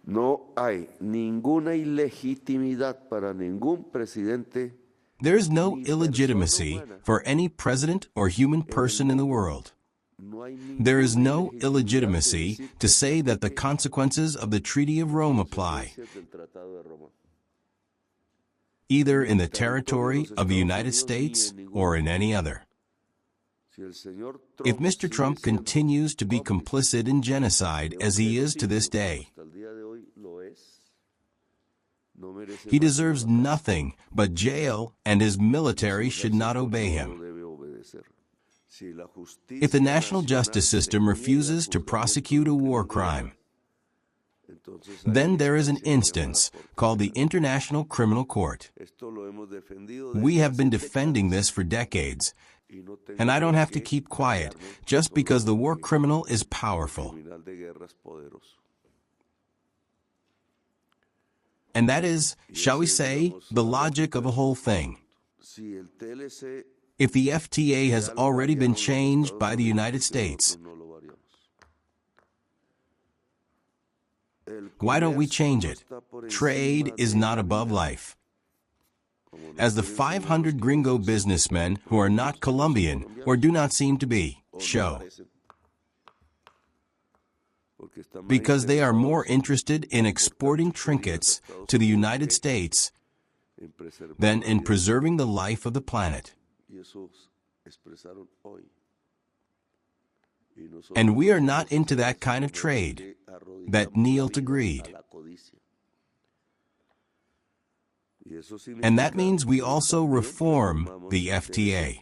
No hay ninguna ilegitimidad para ningún presidente. There is no illegitimacy for any president or human person in the world. There is no illegitimacy to say that the consequences of the Treaty of Rome apply, either in the territory of the United States or in any other. If Mr. Trump continues to be complicit in genocide as he is to this day, he deserves nothing but jail, and his military should not obey him. If the national justice system refuses to prosecute a war crime, then there is an instance called the International Criminal Court. We have been defending this for decades, and I don't have to keep quiet just because the war criminal is powerful. And that is, shall we say, the logic of the whole thing. If the FTA has already been changed by the United States, why don't we change it? Trade is not above life. As the 500 gringo businessmen who are not Colombian, or do not seem to be, show. Because they are more interested in exporting trinkets to the United States than in preserving the life of the planet. And we are not into that kind of trade that kneel to greed. And that means we also reform the FTA.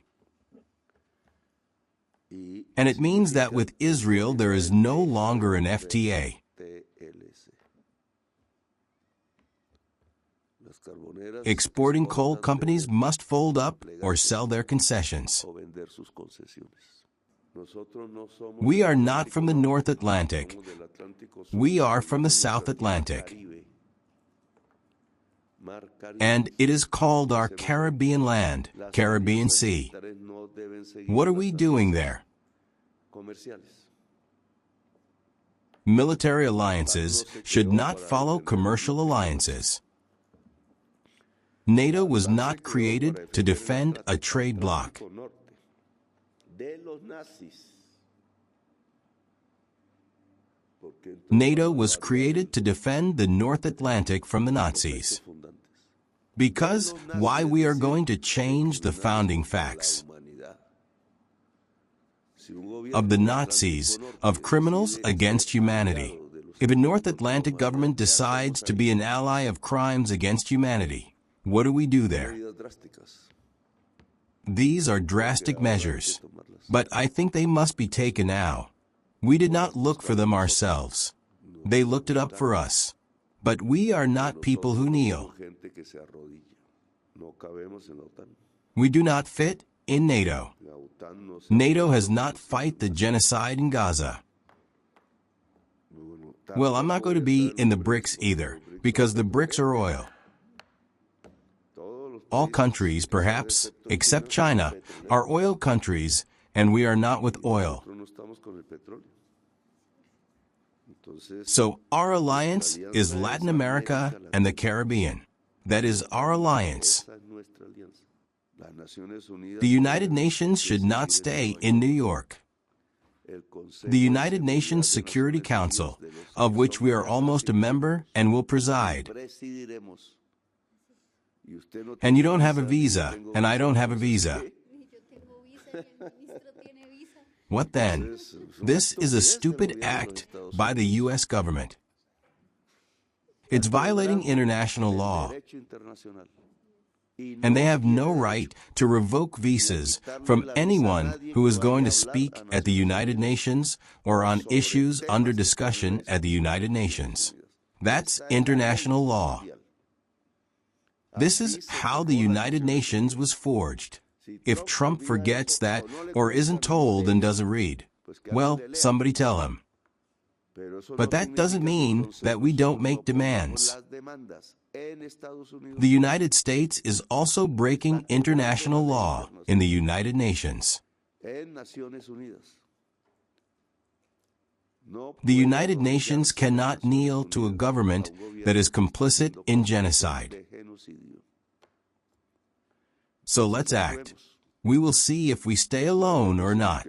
And it means that with Israel there is no longer an FTA. Exporting coal companies must fold up or sell their concessions. We are not from the North Atlantic. We are from the South Atlantic. And it is called our Caribbean land, Caribbean Sea. What are we doing there? Military alliances should not follow commercial alliances. NATO was not created to defend a trade bloc. NATO was created to defend the North Atlantic from the Nazis. Because why we are going to change the founding facts of the Nazis, of criminals against humanity. If a North Atlantic government decides to be an ally of crimes against humanity, what do we do there? These are drastic measures, but I think they must be taken now. We did not look for them ourselves. They looked it up for us. But we are not people who kneel. We do not fit in NATO. NATO has not fought the genocide in Gaza. Well, I'm not going to be in the BRICS either, because the BRICS are oil. All countries, perhaps, except China, are oil countries, and we are not with oil. So our alliance is Latin America and the Caribbean. That is our alliance. The United Nations should not stay in New York. The United Nations Security Council, of which we are almost a member and will preside. And you don't have a visa, and I don't have a visa. What then? This is a stupid act by the U.S. government. It's violating international law. And they have no right to revoke visas from anyone who is going to speak at the United Nations or on issues under discussion at the United Nations. That's international law. This is how the United Nations was forged. If Trump forgets that or isn't told and doesn't read, well, somebody tell him. But that doesn't mean that we don't make demands. The United States is also breaking international law in the United Nations. The United Nations cannot kneel to a government that is complicit in genocide. So let's act. We will see if we stay alone or not.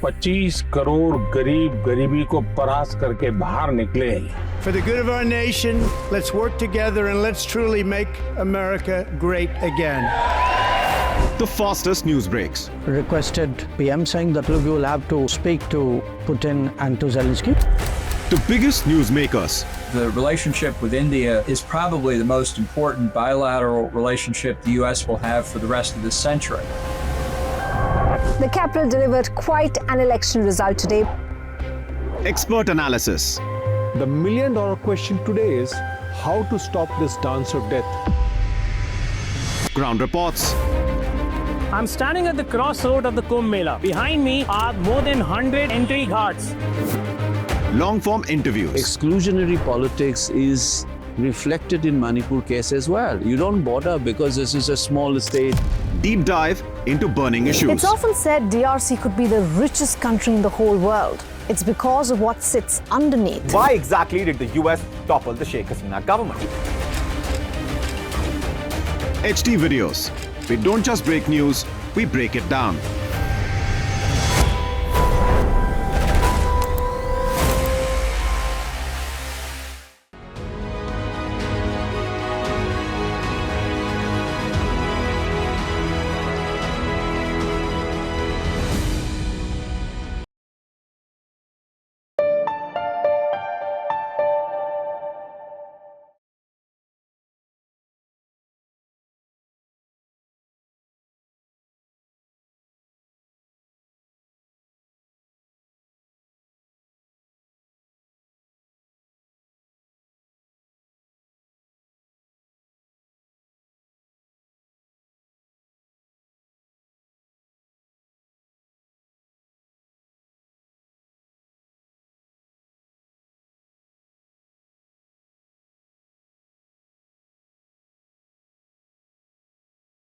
$25 crore गरीब गरीबी को परास्त करके बाहर निकले। For the good of our nation, let's work together and let's truly make America great again. The fastest news breaks. Requested PM saying that look, you will have to speak to Putin and to Zelensky. The biggest news makers. The relationship with India is probably the most important bilateral relationship the U.S. will have for the rest of this century. The capital delivered quite an election result today. Expert analysis. The million-dollar question today is how to stop this dance of death. Ground reports. I'm standing at the crossroad of the Kumbh Mela. Behind me are more than 100 entry ghats. Long-form interviews. Exclusionary politics is reflected in Manipur case as well. You don't bother because this is a small state. Deep dive into burning issues. It's often said DRC could be the richest country in the whole world. It's because of what sits underneath. Why exactly did the US topple the Sheikh Hasina government? HT videos. We don't just break news, we break it down.